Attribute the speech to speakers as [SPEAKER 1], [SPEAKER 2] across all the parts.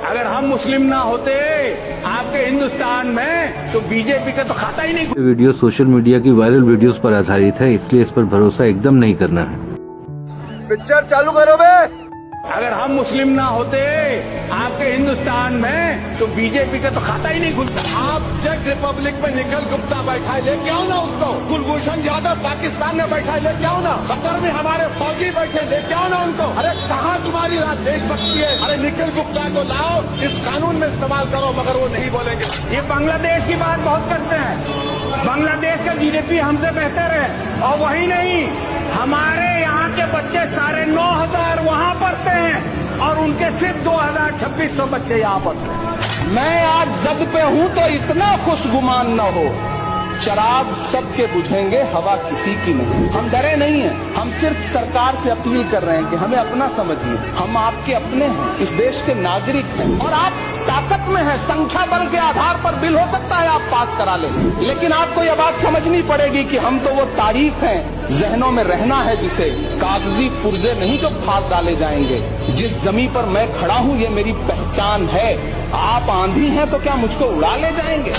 [SPEAKER 1] अगर हम मुस्लिम ना होते आपके हिंदुस्तान में तो बीजेपी का तो खाता ही नहीं।
[SPEAKER 2] वीडियो सोशल मीडिया की वायरल वीडियोस पर आधारित है, इसलिए इस पर भरोसा एकदम नहीं करना है।
[SPEAKER 3] पिक्चर चालू करो बे।
[SPEAKER 1] अगर हम मुस्लिम ना होते आपके हिंदुस्तान में तो बीजेपी का तो खाता ही नहीं खुलता।
[SPEAKER 3] आप चेक रिपब्लिक में निखिल गुप्ता बैठा है, लेके आओ ना उसको। कुलभूषण यादव पाकिस्तान में बैठा है, लेके आओ ना। कतर में हमारे फौजी बैठे, लेके आओ ना उनको। अरे कहाँ तुम्हारी देशभक्ति है? अरे निखिल गुप्ता को लाओ, इस कानून में इस्तेमाल करो, मगर वो नहीं बोलेंगे।
[SPEAKER 1] ये बांग्लादेश की बात बहुत करते हैं, बांग्लादेश का जीडीपी हमसे बेहतर है, और वही नहीं, हमारे यहाँ के बच्चे 9,500 वहाँ पढ़ते हैं और उनके सिर्फ 2,000-2,600 बच्चे यहाँ पढ़ते हैं।
[SPEAKER 4] मैं आज जद पे हूं तो इतना खुशगुमान न हो। शराब सबके बुझेंगे, हवा किसी की नहीं। हम डरे नहीं हैं, हम सिर्फ सरकार से अपील कर रहे हैं कि हमें अपना समझिए। हम आपके अपने हैं, इस देश के नागरिक हैं, और आप ताकत में है। संख्या बल के आधार पर बिल हो सकता है आप पास करा लें, लेकिन आपको यह बात समझनी पड़ेगी कि हम तो वो तारीख हैं, जहनों में रहना है जिसे, कागजी पुर्जे नहीं जो फाड़ डाले जाएंगे। जिस जमीन पर मैं खड़ा हूं ये मेरी पहचान है। आप आंधी हैं तो क्या मुझको उड़ा ले जाएंगे?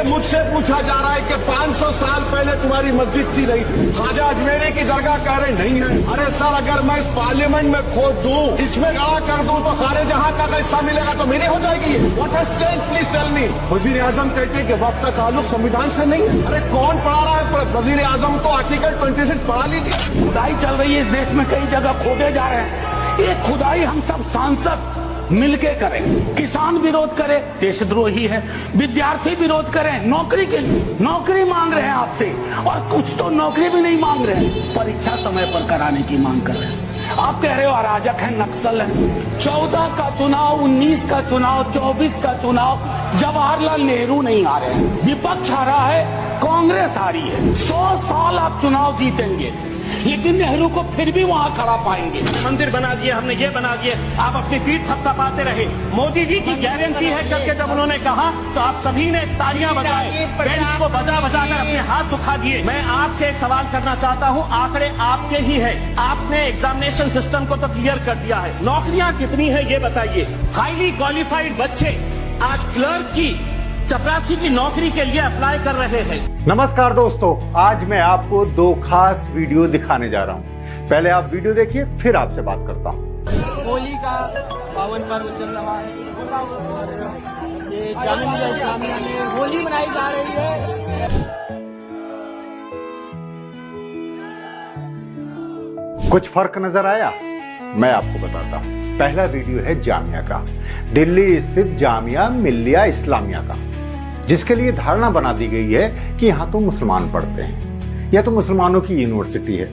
[SPEAKER 3] मुझसे पूछा जा रहा है कि 500 साल पहले तुम्हारी मस्जिद थी, नहीं थी। ख्वाजा अजमेरी की दरगाह कह रहे नहीं है। अरे सर, अगर मैं इस पार्लियामेंट में खोद दूं, इसमें गड़ा कर दूं, तो सारे जहां का हिस्सा मिलेगा तो मेरी हो जाएगी। What has changed, please tell me. वजीर आजम कहते हैं कि वक्त का ताल्लुक संविधान से नहीं है। अरे कौन पढ़ा रहा है? वजीर आजम को आर्टिकल 26 पढ़ा लीजिए।
[SPEAKER 1] खुदाई चल रही है इस देश में, कई जगह खोदे जा रहे हैं। ये खुदाई हम सब सांसद मिलके करें। किसान विरोध करे, देशद्रोही है। विद्यार्थी विरोध करें, नौकरी के लिए नौकरी मांग रहे हैं आपसे, और कुछ तो नौकरी भी नहीं मांग रहे हैं, परीक्षा समय पर कराने की मांग कर रहे हैं। आप कह रहे हो अराजक है, नक्सल है। 14 का चुनाव, 19 का चुनाव, 24 का चुनाव, जवाहरलाल नेहरू नहीं आ रहे हैं, विपक्ष आ रहा है, कांग्रेस आ रही है। 100 साल आप चुनाव जीतेंगे, लेकिन नेहरू को फिर भी वहाँ खड़ा पाएंगे। मंदिर बना दिए हमने, ये बना दिए, आप अपनी पीठ थपथपाते रहे। मोदी जी की गारंटी है, कल के जब उन्होंने कहा तो आप सभी ने तालियां बजाए, बेंच को बजा बजा कर अपने हाथ दुखा दिए। मैं आपसे एक सवाल करना चाहता हूँ, आंकड़े आपके ही है, आपने एग्जामिनेशन सिस्टम को तो क्लियर कर दिया है, नौकरियां कितनी है ये बताइए। हाईली क्वालिफाइड बच्चे आज क्लर्क की, चपरासी की नौकरी के लिए अप्लाई कर रहे हैं।
[SPEAKER 5] नमस्कार दोस्तों, आज मैं आपको 2 खास वीडियो दिखाने जा रहा हूं। पहले आप वीडियो देखिए, फिर आपसे बात करता हूं।
[SPEAKER 6] होली का पावन पर्व चल रहा है, ये जामिया इस्लामिया में होली मनाई जा रही है।
[SPEAKER 5] कुछ फर्क नजर आया? मैं आपको बताता हूं। पहला वीडियो है जामिया का, दिल्ली स्थित जामिया मिल्लिया इस्लामिया का, जिसके लिए धारणा बना दी गई है कि यहां तो मुसलमान पढ़ते हैं, यह तो मुसलमानों की यूनिवर्सिटी है।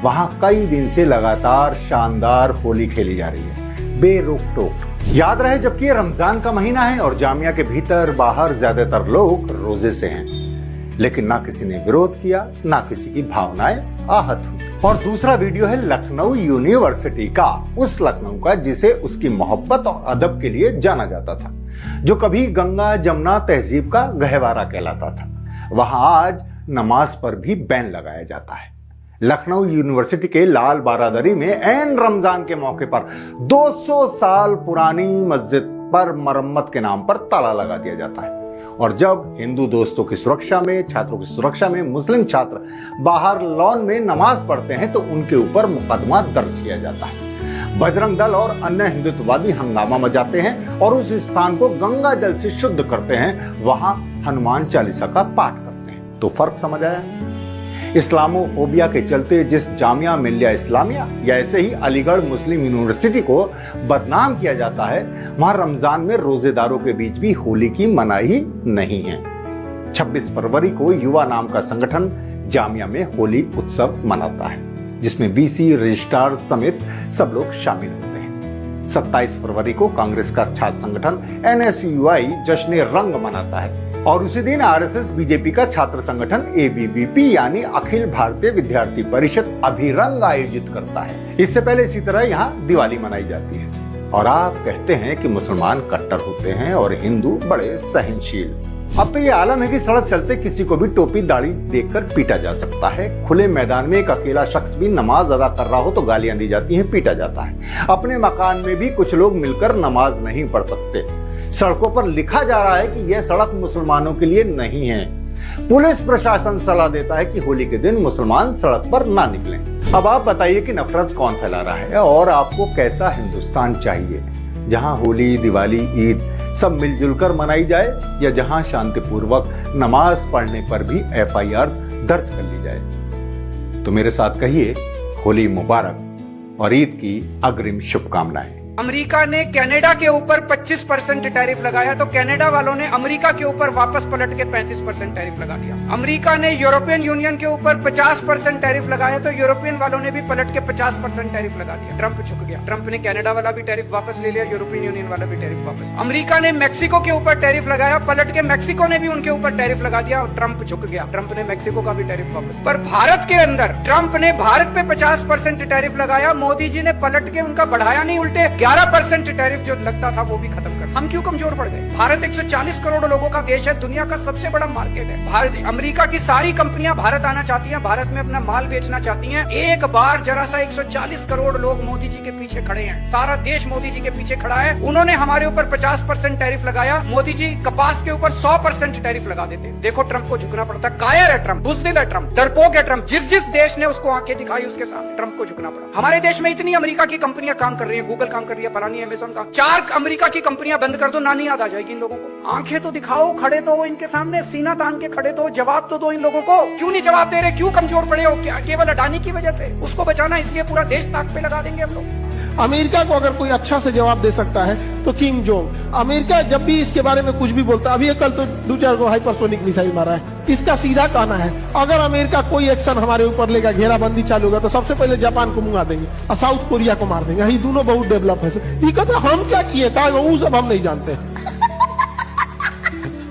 [SPEAKER 5] वहां कई दिन से लगातार शानदार होली खेली जा रही है, बेरोक टोक। याद रहे, जबकि ये रमजान का महीना है और जामिया के भीतर बाहर ज्यादातर लोग रोजे से हैं, लेकिन ना किसी ने विरोध किया, ना किसी की भावनाएं आहत हुई। और दूसरा वीडियो है लखनऊ यूनिवर्सिटी का, उस लखनऊ का जिसे उसकी मोहब्बत और अदब के लिए जाना जाता था, जो कभी गंगा जमुना तहजीब का गहवारा कहलाता था। वहां आज नमाज पर भी बैन लगाया जाता है। लखनऊ यूनिवर्सिटी के लाल बारादरी में ऐन रमजान के मौके पर 200 साल पुरानी मस्जिद पर मरम्मत के नाम पर ताला लगा दिया जाता है, और जब हिंदू दोस्तों की सुरक्षा में, छात्रों की सुरक्षा में मुस्लिम छात्र बाहर लॉन में नमाज पढ़ते हैं तो उनके ऊपर मुकदमा दर्ज किया जाता है। बजरंग दल और अन्य हिंदुत्ववादी हंगामा मचाते हैं और उस स्थान को गंगा जल से शुद्ध करते हैं, वहां हनुमान चालीसा का पाठ करते हैं। तो फर्क समझ आया? इस्लामोफोबिया के चलते जिस जामिया मिल्लिया इस्लामिया या ऐसे ही अलीगढ़ मुस्लिम यूनिवर्सिटी को बदनाम किया जाता है, वहां रमजान में रोजेदारों के बीच भी होली की मनाही नहीं है। 26 फरवरी को युवा नाम का संगठन जामिया में होली उत्सव मनाता है, जिसमें वीसी, रजिस्ट्रार समेत सब लोग शामिल होते हैं। 27 फरवरी को कांग्रेस का छात्र संगठन एनएसयूआई जश्न रंग मनाता है, और उसी दिन आरएसएस बीजेपी का छात्र संगठन एबीवीपी यानी अखिल भारतीय विद्यार्थी परिषद अभिरंग आयोजित करता है। इससे पहले इसी तरह यहाँ दिवाली मनाई जाती है। और आप कहते हैं कि मुसलमान कट्टर होते हैं और हिंदू बड़े सहनशील। अब तो ये आलम है कि सड़क चलते किसी को भी टोपी दाढ़ी देखकर पीटा जा सकता है। खुले मैदान में एक अकेला शख्स भी नमाज अदा कर रहा हो तो गालियां दी जाती हैं, पीटा जाता है। अपने मकान में भी कुछ लोग मिलकर नमाज नहीं पढ़ सकते। सड़कों पर लिखा जा रहा है कि यह सड़क मुसलमानों के लिए नहीं है। पुलिस प्रशासन सलाह देता है कि होली के दिन मुसलमान सड़क पर ना निकलें। अब आप बताइए कि नफरत कौन फैला रहा है और आपको कैसा हिंदुस्तान चाहिए, जहां होली, दिवाली, ईद सब मिलजुल कर मनाई जाए या जहां शांतिपूर्वक नमाज पढ़ने पर भी FIR दर्ज कर ली जाए। तो मेरे साथ कहिए होली मुबारक और ईद की अग्रिम शुभकामनाएं।
[SPEAKER 7] अमेरिका ने कनाडा के ऊपर 25% टैरिफ लगाया तो कनाडा वालों ने अमेरिका के ऊपर वापस पलट के 35% टैरिफ लगा दिया। अमेरिका ने यूरोपियन यूनियन के ऊपर 50% टैरिफ लगाया तो यूरोपियन वालों ने भी पलट के 50% टैरिफ लगा दिया। ट्रंप झुक गया। ट्रंप ने कनाडा वाला भी टैरिफ वापस ले लिया, यूरोपियन यूनियन वाला भी टैरिफ वापस। अमेरिका ने मैक्सिको के ऊपर टैरिफ लगाया, पलट के मैक्सिको ने भी उनके ऊपर टैरिफ लगा दिया और ट्रंप झुक गया। ट्रंप ने मैक्सिको का भी टैरिफ वापस। पर भारत के अंदर ट्रंप ने भारत पे 50% टैरिफ लगाया, मोदी जी ने पलट के उनका बढ़ाया नहीं, उल्टे 11% टैरिफ जो लगता था वो भी खत्म कर। हम क्यों कमजोर पड़ गए? भारत 140 करोड़ लोगों का देश है, दुनिया का सबसे बड़ा मार्केट है। भारत, अमेरिका की सारी कंपनियां भारत आना चाहती हैं, भारत में अपना माल बेचना चाहती हैं। एक बार जरा सा 140 करोड़ लोग मोदी जी के पीछे खड़े हैं, सारा देश मोदी जी के पीछे खड़ा है। उन्होंने हमारे ऊपर 50% टैरिफ लगाया, मोदी जी कपास के ऊपर 100% टैरिफ लगा देते। देखो ट्रंप को झुकना पड़ता। कायर है ट्रंप, बुज़दिल है ट्रंप, डरपोक है ट्रंप। जिस देश ने उसको आंखें दिखाई उसके साथ ट्रंप को झुकना पड़ा। हमारे देश में इतनी अमेरिका की कंपनियां काम कर रही है, गूगल काम कर रही है, फलानी अमेज़न का। 4 अमेरिका की कंपनियां बंद कर दो, नानी याद आ जाएगी इन लोगों को। आंखें तो दिखाओ, खड़े तो हो इनके सामने, सीना तान के खड़े तो, जवाब तो दो इन लोगों को। क्यों नहीं जवाब दे रहे? क्यों कमजोर पड़े हो? क्या केवल अडानी की वजह से? उसको बचाना इसलिए पूरा देश ताक पे लगा देंगे हम लोग।
[SPEAKER 8] अमेरिका को अगर कोई अच्छा से जवाब दे सकता है तो किम जोंग। अमेरिका जब भी इसके बारे में कुछ भी बोलता है, अभी कल तो 2-4 को हाइपरसोनिक मिसाइल मारा है, इसका सीधा कहना है अगर अमेरिका कोई एक्शन हमारे ऊपर लेगा, घेराबंदी चालू होगा तो सबसे पहले जापान को मुंगा देंगे और साउथ कोरिया को मार देंगे। ये दोनों बहुत डेवलप है। ये कहता हम क्या किए, कहा वो सब हम नहीं जानते,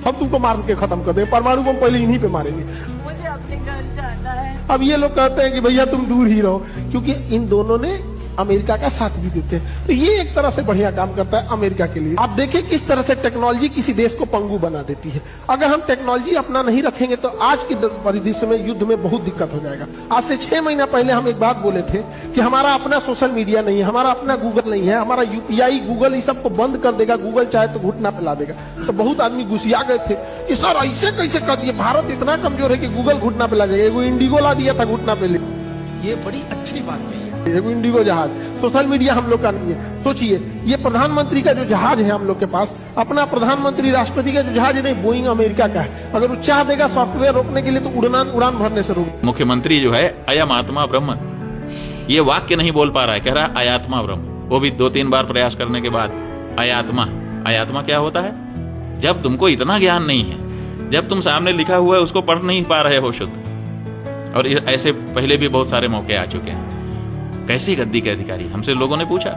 [SPEAKER 8] हम तुमको मार के खत्म कर देंगे, परमाणु बम पहले इन्हीं पे मारेंगे।
[SPEAKER 9] मुझे अपने घर जाना है।
[SPEAKER 8] अब ये लोग कहते हैं कि भैया तुम दूर ही रहो, क्योंकि इन दोनों ने अमेरिका का साथ भी देते हैं। तो ये एक तरह से बढ़िया काम करता है अमेरिका के लिए। आप देखें किस तरह से टेक्नोलॉजी किसी देश को पंगु बना देती है। अगर हम टेक्नोलॉजी अपना नहीं रखेंगे तो आज की परिदृश्य में युद्ध में बहुत दिक्कत हो जाएगा। आज से 6 महीना पहले हम एक बात बोले थे कि हमारा अपना सोशल मीडिया नहीं है, हमारा अपना गूगल नहीं है, हमारा UPI गूगल इस सबको बंद कर देगा, गूगल चाहे तो घुटना पिला देगा। तो बहुत आदमी घुसिया गए थे कि सर ऐसे कैसे कर दिए, भारत इतना कमजोर है कि गूगल घुटना पिला देगा। एगो इंडिगो ला दिया था घुटना पे।
[SPEAKER 1] ये बड़ी अच्छी बात है।
[SPEAKER 8] एगो इंडिगो जहाज, सोशल मीडिया हम लोग का नहीं है। सोचिए ये प्रधानमंत्री का जो जहाज है हम लोग के पास, अपना प्रधानमंत्री राष्ट्रपति का जो जहाज है नहीं, बोइंग अमेरिका का है। अगर वो चाह देगा सॉफ्टवेयर रोकने के लिए तो उड़ान भरने से रोक।
[SPEAKER 10] मुख्यमंत्री जो है अयम आत्मा ब्रह्म, ये वाक्य नहीं बोल पा रहा है, कह रहा है अयात्मा ब्रह्म। वो भी 2-3 बार प्रयास करने के बाद अयात्मा। अयात्मा क्या होता है? जब तुमको इतना ज्ञान नहीं है, जब तुम सामने लिखा हुआ है उसको पढ़ नहीं पा रहे हो शुद्ध। और ऐसे पहले भी बहुत सारे मौके आ चुके हैं। कैसी गद्दी के अधिकारी? हमसे लोगों ने पूछा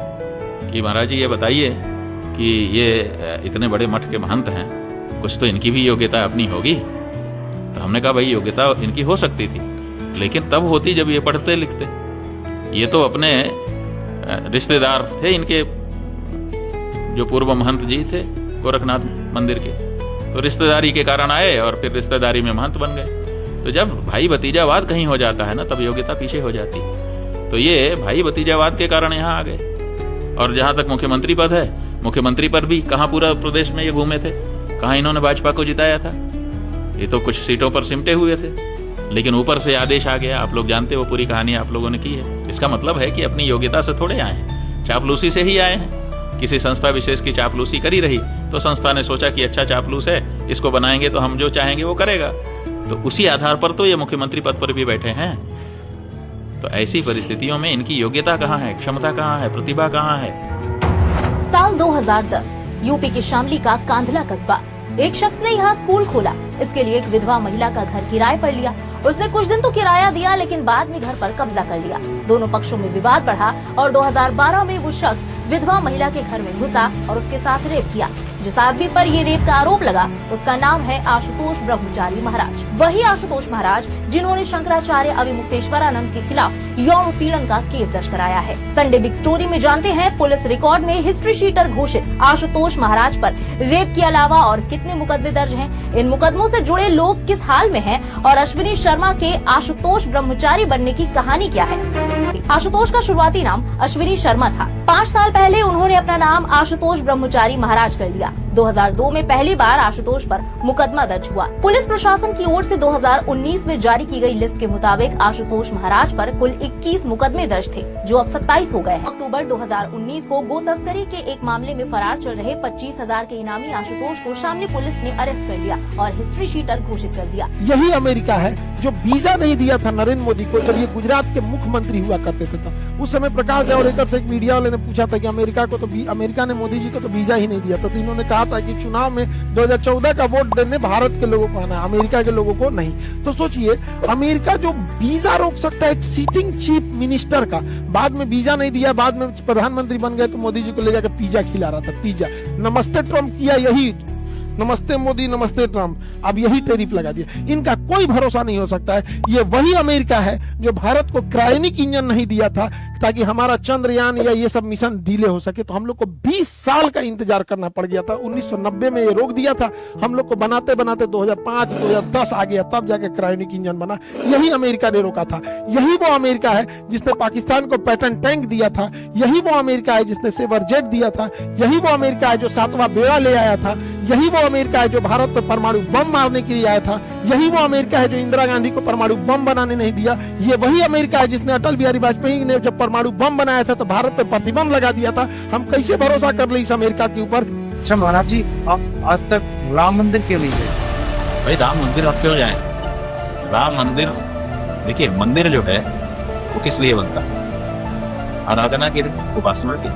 [SPEAKER 10] कि महाराज जी ये बताइए कि ये इतने बड़े मठ के महंत हैं, कुछ तो इनकी भी योग्यता अपनी होगी। तो हमने कहा भाई योग्यता इनकी हो सकती थी, लेकिन तब होती जब ये पढ़ते लिखते। ये तो अपने रिश्तेदार थे इनके, जो पूर्व महंत जी थे गोरखनाथ मंदिर के, तो रिश्तेदारी के कारण आए और फिर रिश्तेदारी में महंत बन गए। तो जब भाई भतीजावाद कहीं हो जाता है ना, तब योग्यता पीछे हो जाती है। तो ये भाई भतीजावाद के कारण यहाँ आ गए। और जहां तक मुख्यमंत्री पद है, मुख्यमंत्री पर भी कहाँ पूरा प्रदेश में ये घूमे थे, कहाँ इन्होंने भाजपा को जिताया था? ये तो कुछ सीटों पर सिमटे हुए थे, लेकिन ऊपर से आदेश आ गया। आप लोग जानते हो, पूरी कहानी आप लोगों ने की है। इसका मतलब है कि अपनी योग्यता से थोड़े आए हैं, चापलूसी से ही आए हैं। किसी संस्था विशेष की चापलूसी करी रही तो संस्था ने सोचा कि अच्छा चापलूस है, इसको बनाएंगे तो हम जो चाहेंगे वो करेगा। तो उसी आधार पर तो ये मुख्यमंत्री पद पर भी बैठे हैं। तो ऐसी परिस्थितियों में इनकी योग्यता कहाँ है, क्षमता कहाँ है, प्रतिभा कहाँ है?
[SPEAKER 9] साल 2010 यूपी के शामली का कांधला कस्बा, एक शख्स ने यहाँ स्कूल खोला। इसके लिए एक विधवा महिला का घर किराए पर लिया। उसने कुछ दिन तो किराया दिया, लेकिन बाद में घर पर कब्जा कर लिया। दोनों पक्षों में विवाद बढ़ा और 2012 में वो शख्स विधवा महिला के घर में घुसा और उसके साथ रेप किया। जिस आदमी पर ये रेप का आरोप लगा उसका नाम है आशुतोष ब्रह्मचारी महाराज। वही आशुतोष महाराज जिन्होंने शंकराचार्य अविमुक्तेश्वरानंद के खिलाफ यौन उत्पीड़न का केस दर्ज कराया है। संडे बिग स्टोरी में जानते हैं पुलिस रिकॉर्ड में हिस्ट्री शीटर घोषित आशुतोष महाराज पर रेप के अलावा और कितने मुकदमे दर्ज हैं, इन मुकदमों से जुड़े लोग किस हाल में हैं और अश्विनी शर्मा के आशुतोष ब्रह्मचारी बनने की कहानी क्या है। आशुतोष का शुरुआती नाम अश्विनी शर्मा था। 5 साल पहले उन्होंने अपना नाम आशुतोष ब्रह्मचारी महाराज कर लिया। 2002 में पहली बार आशुतोष पर मुकदमा दर्ज हुआ। पुलिस प्रशासन की ओर से 2019 में जारी की गई लिस्ट के मुताबिक आशुतोष महाराज पर कुल 21 मुकदमे दर्ज थे, जो अब 27 हो गए हैं। अक्टूबर 2019 को गो तस्करी के एक मामले में फरार चल रहे 25,000 के इनामी आशुतोष को शामली पुलिस ने अरेस्ट कर लिया और हिस्ट्री शीटर घोषित कर दिया।
[SPEAKER 8] यही अमेरिका है जो वीजा नहीं दिया था नरेंद्र मोदी को जब ये गुजरात के मुख्यमंत्री हुआ करते थे। तब उस समय प्रकाश जावड़ेकर से एक मीडिया वाले ने पूछा था कि अमेरिका ने मोदी जी को तो वीजा ही नहीं दिया था। तो इन्होंने कहा था कि चुनाव में 2014 का वोट देने भारत के लोगों को आना है, अमेरिका के लोगों को नहीं। तो सोचिए, अमेरिका जो वीजा रोक सकता है एक सिटिंग चीफ मिनिस्टर का, बाद में वीजा नहीं दिया, बाद में प्रधानमंत्री बन गए तो मोदी जी को ले जाकर पिज्जा खिला रहा था। पिज्जा नमस्ते ट्रम्प किया, यही नमस्ते मोदी नमस्ते ट्रम्प, अब यही टैरिफ लगा दिया। इनका कोई भरोसा नहीं हो सकता है। ये वही अमेरिका है जो भारत को क्रायोनिक इंजन नहीं दिया था ताकि हमारा चंद्रयान या ये सब मिशन डिले हो सके। तो हम लोग को 20 साल का इंतजार करना पड़ गया था। 1990 में ये रोक दिया था, हम लोग को बनाते बनाते 2005 2010 आ गया, तब जाके क्रायोनिक इंजन बना। यही अमेरिका ने रोका था। यही वो अमेरिका है जिसने पाकिस्तान को पैटर्न टैंक दिया था। यही वो अमेरिका है जिसने सेवर जेट दिया था। यही वो अमेरिका है जो 7वां बेड़ा ले आया था। यही वो अमेरिका है जो भारत पर परमाणु बम मारने के लिए आया था। यही वो अमेरिका है जो इंदिरा गांधी को परमाणु बम बनाने नहीं दिया। ये वही अमेरिका है जिसने अटल बिहारी वाजपेयी ने जब परमाणु बम बनाया था तो भारत पर प्रतिबंध लगा दिया था। हम कैसे भरोसा कर ले इस अमेरिका के ऊपर।
[SPEAKER 6] अच्छा महाराज जी, आप आज तक राम मंदिर क्यों नहीं गए?
[SPEAKER 10] भाई राम मंदिर अब क्यों जाए? राम मंदिर, देखिए मंदिर जो है वो किस लिए बनता है? आराधना के लिए, उपासना के।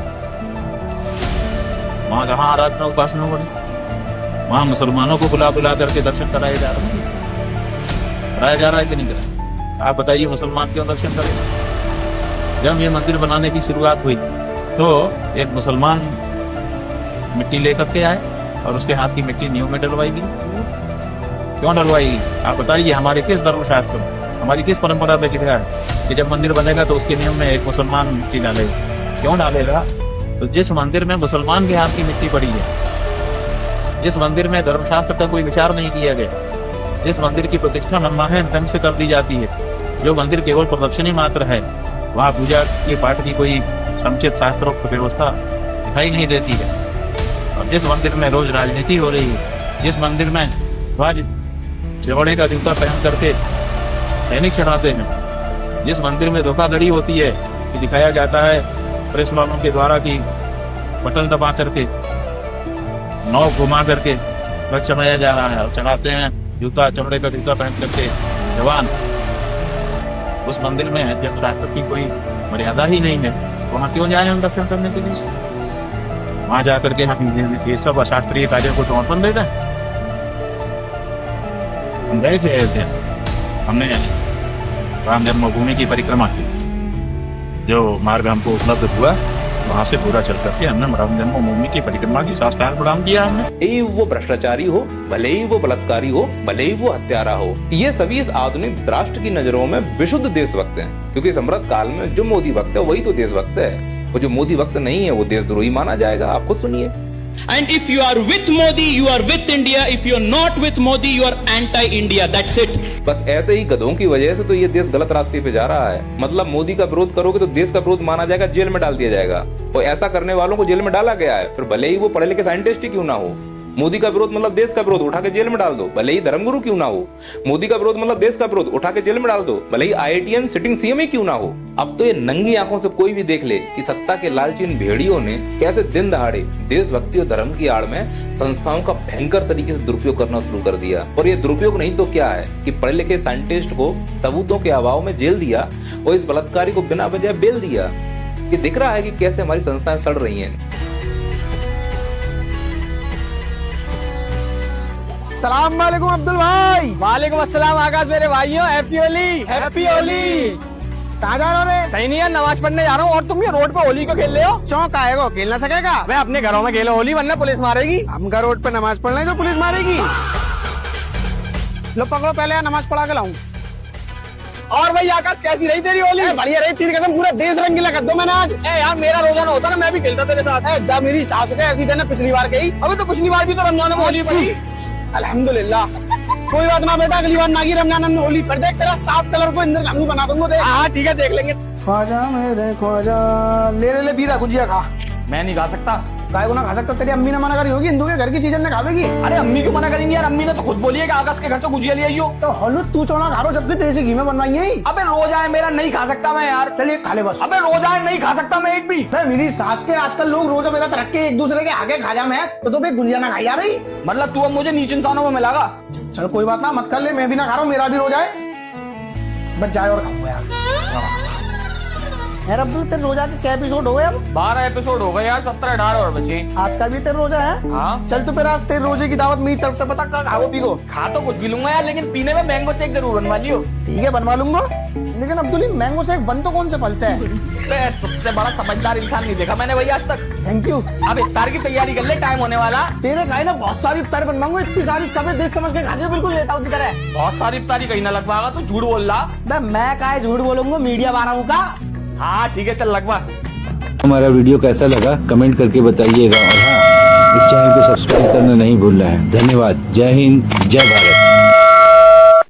[SPEAKER 10] वहां कहाँ आराधना उपासना हो रही? वहां मुसलमानों को बुला बुला करके दर्शन कराया जा रहा है कि नहीं कराया? आप बताइए, मुसलमान क्यों दर्शन करेगा? जब ये मंदिर बनाने की शुरुआत हुई तो एक मुसलमान मिट्टी लेकर के आए और उसके हाथ की मिट्टी नींव में डलवाई गई। क्यों डलवाई गई? आप बताइए, हमारे किस धर्मशास्त्र में, हमारी किस परंपरा में लिखा है कि जब मंदिर बनेगा तो उसके नींव में एक मुसलमान मिट्टी डालेगा? क्यों डालेगा? तो जिस मंदिर में मुसलमान के हाथ की मिट्टी पड़ी है, जिस मंदिर में धर्मशास्त्र का कोई विचार नहीं किया गया, जिस मंदिर की प्रतिष्ठा मनमाने ढंग से कर दी जाती है, जो मंदिर केवल प्रदक्षिणी मात्र है, वहाँ पूजा के पाठ की कोई समुचित शास्त्रोक्त व्यवस्था दिखाई नहीं देती है। और जिस मंदिर में रोज राजनीति हो रही है, जिस मंदिर में ध्वज जोड़े का जूता पहन करके सैनिक चढ़ाते हैं, जिस मंदिर में धोखाधड़ी होती है कि दिखाया जाता है प्रेस वालों के द्वारा कि बटन दबा करके नौ घुमा करके ध्वज चढ़ाया जा रहा है और चढ़ाते हैं जूता, चमड़े का जूता पहन करके जवान। उस मंदिर में जब शास्त्र की कोई मर्यादा ही नहीं है, वहां क्यों जाए हम दर्शन करने के लिए? वहां जाकर के हम ये सब अशास्त्रीय कार्यों को समर्पण दे दें? हम गए थे, हमने राम जन्मभूमि की परिक्रमा की। जो मार्ग हमको उपलब्ध हुआ वहां से पूरा चल करके हमने राम जन्मभूमि की परिक्रमा की साष्टांग प्रणाम किया हमने।
[SPEAKER 4] भले ही वो भ्रष्टाचारी हो, भले ही वो बलात्कारी हो, भले ही वो हत्यारा हो, ये सभी इस आधुनिक राष्ट्र की नजरों में विशुद्ध देशभक्त हैं। क्योंकि समृद्ध काल में जो मोदी भक्त है वही तो देशभक्त है, और जो मोदी भक्त नहीं है वो देशद्रोही माना जाएगा। आप खुद सुनिए।
[SPEAKER 6] And if you are with Modi, you are with India. If you are not with Modi, you are anti-India. That's it.
[SPEAKER 4] बस ऐसे ही गधों की वजह से तो ये देश गलत रास्ते पे जा रहा है। मतलब मोदी का विरोध करोगे तो देश का विरोध माना जाएगा, जेल में डाल दिया जाएगा। और ऐसा करने वालों को जेल में डाला गया है, फिर भले ही वो पढ़े लिखे साइंटिस्ट ही क्यों ना हो। मोदी का विरोध मतलब देश का विरोध, उठा के जेल में डाल दो, भले ही धर्मगुरु क्यों ना हो। मोदी का विरोध मतलब देश का विरोध, उठा के जेल में डाल दो, भले ही IITN सिटिंग CM ही क्यों ना हो। अब तो ये नंगी आंखों से कोई भी देख ले कि सत्ता के लालची इन भेड़ियों ने कैसे दिन दहाड़े देशभक्ति और धर्म की आड़ में संस्थाओं का भयंकर तरीके से दुरुपयोग करना शुरू कर दिया। और ये दुरुपयोग नहीं तो क्या है कि पढ़े लिखे साइंटिस्ट को सबूतों के अभाव में जेल दिया और इस बलात्कारी को बिना वजह बेल दिया। ये दिख रहा है कि कैसे हमारी संस्थाएं सड़ रही हैं।
[SPEAKER 6] सलाम वालेकुम अब्दुल भाई। वालेकुम अस्सलाम आकाश मेरे भाइयों, हैप्पी होली, हैप्पी होली। कहाँ जा रहे हो रे? कहीं नहीं यार, नमाज पढ़ने जा रहा हूँ। और तुम ये रोड पे होली को खेल रहे हो? चौक आएगा, खेल ना सकेगा? मैं अपने घरों में खेलो होली, वरना पुलिस मारेगी। हम घर रोड पे नमाज पढ़ना है तो पुलिस मारेगी। लो पकड़ो, पहले यार नमाज पढ़ा के लाऊं। और भाई आकाश, कैसी रही तेरी होली? बढ़िया रही, तेरी कसम पूरा देश रंगीला कर दो मैंने आज। यार मेरा रोजाना होता ना, मैं भी खेलता तेरे साथ। जब मेरी सास के ऐसी थे ना पिछली बार गई, अभी तो पिछली बार भी तो रमजान में होली पड़ी। अल्हम्दुलिल्लाह, कोई बात ना बेटा, अगली बार ना की रमजान में होली पर देख, तेरा 7 कलर को इंद्रधनुष बना दूंगा। हाँ ठीक है, देख लेंगे। ख्वाजा मेरे ख्वाजा, ले बीरा गुजिया खा। मैं नहीं खा सकता। काय को ना खा सकता? तेरी अम्मी ने मना करी होगी, हिंदू के घर की चीजें खावेगी। अरे अम्मी क्यों मना करेंगी यार? अम्मी ने तो खुद बोली है कि आकाश के घर से गुजिया ले आइयो। तो हल्लू तू चौना खा रो, जबकि तेरे से घी में बनवाई है। अबे रोजा है मेरा, नहीं खा सकता मैं यार। चलिए खा ले बस। अबे रोजा है, नहीं खा सकता मैं एक भी। मेरी सास के आजकल लोग रोजा मेरा रख के एक दूसरे के आगे खा जा मैं, तो भाई गुजिया ना खाई जा रही। मतलब तू अब मुझे नीच इंसानों में मिलागा? चल कोई बात ना, मत कर ले, मैं भी ना खा रहा हूँ, मेरा भी रोजा है। बच जाए और खाऊंगा यार। अब्दुल तेरे रोजा के क्या एपिसोड हो गए? अब 12 एपिसोड हो गए यार, 17-18 और बचे। आज का भी तेरे रोजा है? हाँ। चल तो फिर आज तेरे रोजे की दावत मेरी तरफ से बता, क्या खाओ पीगो? खा तो कुछ भी लूंगा यार, लेकिन पीने में मैंगो शेक जरूर बनवा लियो। ठीक है बनवा लूंगा, लेकिन अब्दुल मैंगो शेक बन तो कौन से फल से है? तुझसे बड़ा समझदार इंसान नहीं देखा मैंने भाई आज तक। Thank you. अब इफ्तार की तैयारी कर ले, टाइम होने वाला। तेरे खाए ना बहुत सारी इफ्तार बनवाऊंगा, इतनी सारी सब देश समझ के खाजे बिल्कुल लेता हूँ की तरह। बहुत सारी इफ्तारी कहीं ना लगवाएगा, तू झूठ बोल रहा। मैं काहे झूठ बोलूंगा, मीडिया बना हूँ का। हाँ ठीक है, चल लगवा।
[SPEAKER 2] हमारा वीडियो कैसा लगा कमेंट करके बताइएगा, और हाँ, इस चैनल को सब्सक्राइब करना नहीं भूलना है। धन्यवाद। जय हिंद, जय भारत।